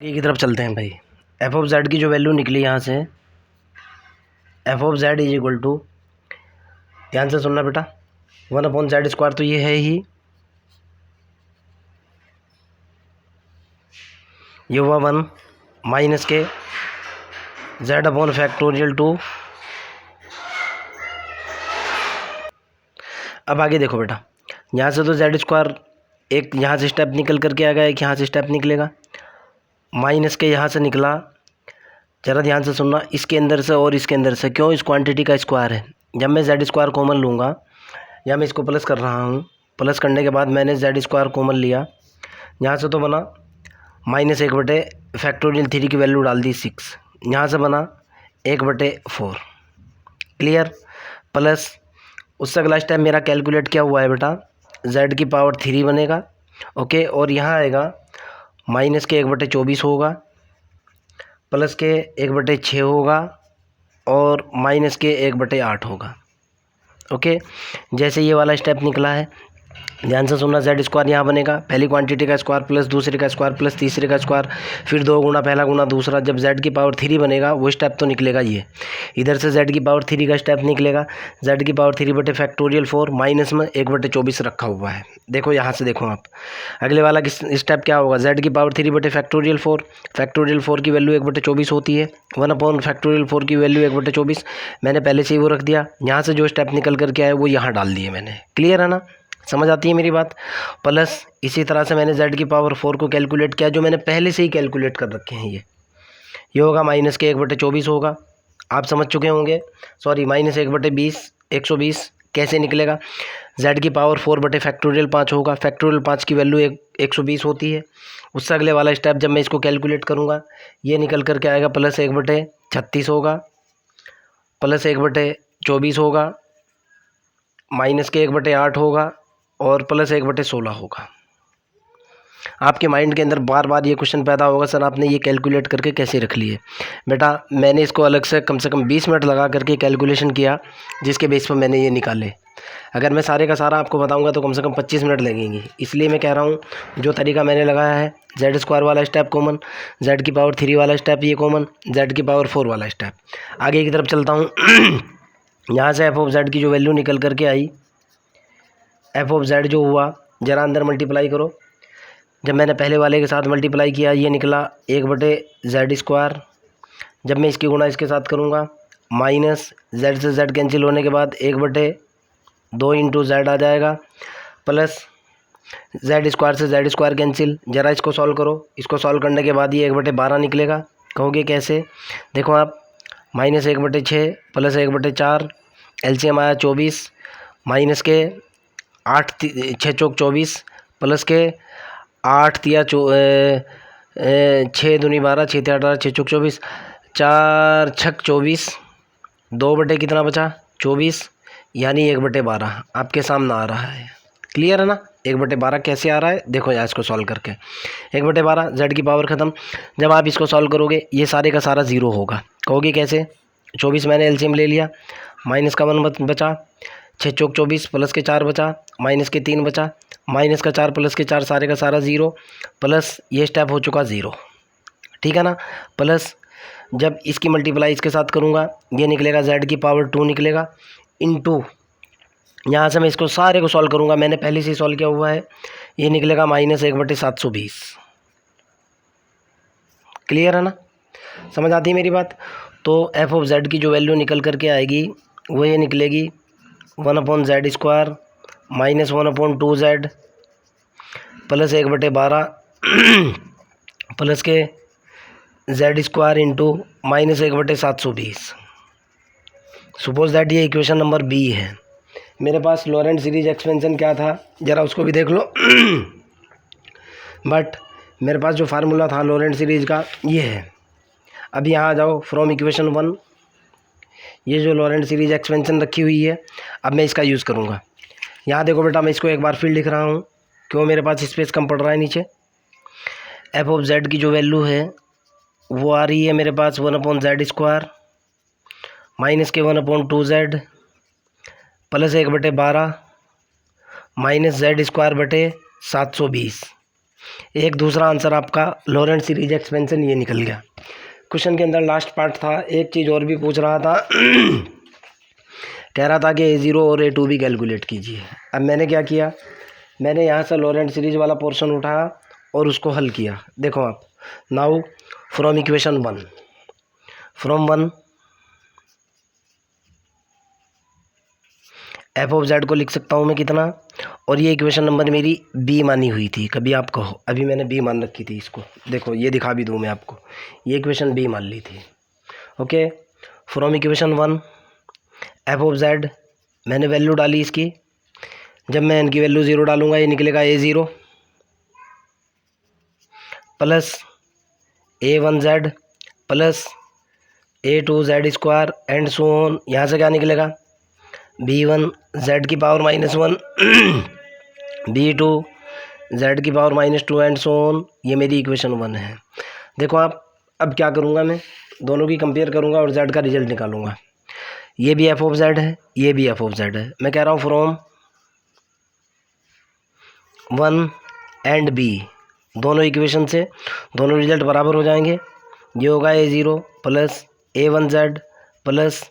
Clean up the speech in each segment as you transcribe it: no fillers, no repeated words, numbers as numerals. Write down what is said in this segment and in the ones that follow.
की तरफ चलते हैं भाई। एफ ऑफ जेड की जो वैल्यू निकली यहाँ से, F of Z is equal to, ध्यान से सुनना बेटा, 1/z² तो ये है ही, ये हुआ 1 माइनस के z/फैक्टोरियल 2। अब आगे देखो बेटा, यहाँ से तो z², एक यहाँ से स्टेप निकल करके आ गया, एक यहाँ से स्टेप निकलेगा, माइनस के यहाँ से निकला। ज़रा ध्यान से सुनना, इसके अंदर से और इसके अंदर से, क्यों, इस क्वांटिटी का स्क्वायर है। जब मैं z² कॉमन लूँगा, या मैं इसको प्लस कर रहा हूँ, प्लस करने के बाद मैंने z² कॉमन लिया, यहाँ से तो बना -1/फैक्टोरियल 3 की वैल्यू डाल दी 6, यहाँ से बना 1/4। क्लियर। प्लस उससे अगला स्टेप मेरा कैलकुलेट क्या हुआ है बेटा, z³ बनेगा, ओके, और यहाँ आएगा -1/24 होगा, प्लस के 1/6 होगा, और -1/8 होगा। ओके, जैसे ये वाला स्टेप निकला है, ध्यान से सुनना, z² यहाँ बनेगा, पहली क्वांटिटी का स्क्वायर प्लस दूसरे का स्क्वायर प्लस तीसरे का स्क्वायर, फिर 2 गुना पहला गुना दूसरा। जब z³ बनेगा वो स्टेप तो निकलेगा, ये इधर से z³ का स्टेप निकलेगा, z³/4 माइनस में 1/24 रखा हुआ है। देखो यहाँ से देखो आप, अगले वाला स्टेप क्या होगा, z³/4, फैक्टोरियल 4 की वैल्यू 1/24 होती है, 1/फैक्टोरियल 4 की वैल्यू 1/24, मैंने पहले से ही वो रख दिया। यहाँ से जो स्टेप निकल करके आए वो यहाँ डाल दिए मैंने। क्लियर है ना, समझ आती है मेरी बात। प्लस इसी तरह से मैंने z⁴ को कैलकुलेट किया, जो मैंने पहले से ही कैलकुलेट कर रखे हैं, ये होगा -1/24 होगा, आप समझ चुके होंगे, सॉरी -1/20 कैसे निकलेगा, z⁴/फैक्टोरियल 5 होगा, फैक्टोरियल 5 की वैल्यू 120 होती है। उससे अगले वाला स्टेप जब मैं इसको कैलकुलेट करूँगा, ये निकल करके आएगा +1/36 होगा, +1/24 होगा, -1/8 होगा, और +1/16 होगा। आपके माइंड के अंदर बार बार ये क्वेश्चन पैदा होगा, सर आपने ये कैलकुलेट करके कैसे रख लिए। बेटा मैंने इसको अलग से कम 20 मिनट लगा करके कैलकुलेशन किया, जिसके बेस पर मैंने ये निकाले। अगर मैं सारे का सारा आपको बताऊंगा तो कम से कम 25 मिनट लगेंगे, इसलिए मैं कह रहा हूँ जो तरीका मैंने लगाया है, z² वाला स्टेप कॉमन, z⁴ वाला स्टेप ये कॉमन, z⁴ वाला स्टेप। आगे की तरफ चलता हूँ। यहाँ से एफ ऑफ जेड की जो वैल्यू निकल करके आई, एफ ऑफ जेड जो हुआ, ज़रा अंदर मल्टीप्लाई करो। जब मैंने पहले वाले के साथ मल्टीप्लाई किया, ये निकला 1/z²। जब मैं इसकी गुणा इसके साथ करूँगा, माइनस z से z कैंसिल होने के बाद 1/2 इंटू z आ जाएगा, प्लस z² से z² कैंसिल। ज़रा इसको सॉल्व करो, इसको सॉल्व करने के बाद ये 1/12 निकलेगा। कहोगे कैसे, देखो आप, -1/6 प्लस 1/4, एलसीएम आया 24, माइनस के 8 6 चौक 24, प्लस के 8 तिया 6 दूनी 12, 6 तिया 18, 6 चौक 24, 4 छक 24, 2 बटे कितना बचा 24, यानी 1/12 आपके सामने आ रहा है। क्लियर है ना, 1/12 कैसे आ रहा है, देखो यार इसको सॉल्व करके, 1/12, जेड की पावर ख़त्म। जब आप इसको सॉल्व करोगे ये सारे का सारा ज़ीरो होगा। कहोगे कैसे, 24 मैंने एलसीएम ले लिया, माइनस का 1 बचा, 6 चौक 24, प्लस के 4 बचा, माइनस के 3 बचा, माइनस का 4 प्लस के 4 सारे का सारा ज़ीरो, प्लस ये स्टेप हो चुका ज़ीरो। ठीक है ना, प्लस जब इसकी मल्टीप्लाई इसके साथ करूँगा, ये निकलेगा z⁴ निकलेगा, इनटू यहाँ से मैं इसको सारे को सॉल्व करूँगा, मैंने पहले से ही सॉल्व किया हुआ है, ये निकलेगा -1/720। क्लियर है ना, समझ आती है मेरी बात। तो एफ ऑफ जेड की जो वैल्यू निकल करके आएगी वो ये निकलेगी 1/z² minus 1/2z plus 1/12 plus के z² इंटू -1/720। सपोज दैट ये इक्वेशन नंबर बी है। मेरे पास लॉरेंट सीरीज एक्सपेंशन क्या था, ज़रा उसको भी देख लो। बट मेरे पास जो फार्मूला था लॉरेंट सीरीज का ये है। अब यहाँ आ जाओ, फ्रॉम इक्वेशन 1, ये जो लॉरेंट सीरीज एक्सपेंशन रखी हुई है, अब मैं इसका यूज़ करूँगा। यहाँ देखो बेटा, मैं इसको एक बार फिर लिख रहा हूँ, क्यों, मेरे पास स्पेस कम पड़ रहा है नीचे। एफ ऑफ जेड की जो वैल्यू है वो आ रही है मेरे पास 1/z² माइनस के 1/2z प्लस 1/12 माइनस z² बटे 720। एक दूसरा आंसर आपका लॉरेंट सीरीज एक्सपेंशन ये निकल गया। क्वेश्चन के अंदर लास्ट पार्ट था, एक चीज़ और भी पूछ रहा था कह रहा था कि A0 और A2 भी कैलकुलेट कीजिए। अब मैंने क्या किया, मैंने यहाँ से लॉरेंट सीरीज वाला पोर्शन उठाया और उसको हल किया। देखो आप, now from equation 1, from 1 F of Z को लिख सकता हूँ मैं कितना, और ये इक्वेशन नंबर मेरी बी मानी हुई थी। कभी आप कहो, अभी मैंने बी मान रखी थी इसको, देखो ये दिखा भी दूँ मैं आपको, ये इक्वेशन बी मान ली थी। Okay, from equation 1 F of Z मैंने वैल्यू डाली इसकी, जब मैं इनकी वैल्यू 0 डालूंगा ये निकलेगा A0 plus A1Z plus A2Z square and so on. यहाँ से क्या निकलेगा, B1Z की पावर -1 B2Z की पावर -2 एंड सो ऑन। ये मेरी इक्वेशन 1 है। देखो आप, अब क्या करूँगा मैं, दोनों की कंपेयर करूँगा और Z का रिजल्ट निकालूंगा। ये भी एफ ऑफ जेड है, ये भी एफ ऑफ जेड है। मैं कह रहा हूँ फ्रॉम 1 एंड बी, दोनों इक्वेशन से दोनों रिजल्ट बराबर हो जाएंगे। ये होगा A0 plus A1Z plus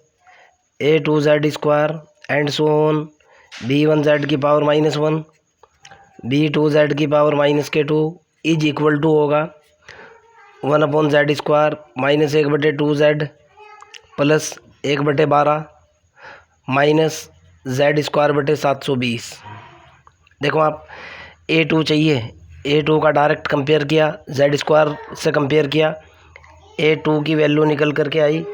A2Z square and so on, B1Z की पावर -1 B2Z की पावर -2 इज इक्वल टू होगा 1/Z square -1/2Z plus 1/12 minus Z square बटे 720। देखो आप, A2 चाहिए, A2 का डायरेक्ट कंपेयर किया, Z स्क्वायर से कंपेयर किया, A2 की वैल्यू निकल करके आई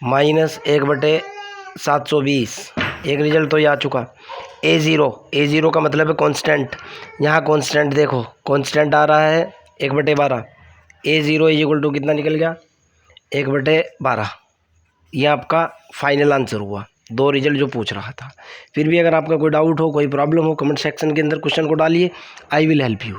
-1/720। एक रिजल्ट तो ये आ चुका। A0 का मतलब है कांस्टेंट, यहाँ कांस्टेंट देखो, कांस्टेंट आ रहा है 1/12। A0 इज इक्वल टू कितना निकल गया, 1/12। ये आपका फाइनल आंसर हुआ, दो रिजल्ट जो पूछ रहा था। फिर भी अगर आपका कोई डाउट हो, कोई प्रॉब्लम हो, कमेंट सेक्शन के अंदर क्वेश्चन को डालिए, आई विल हेल्प यू।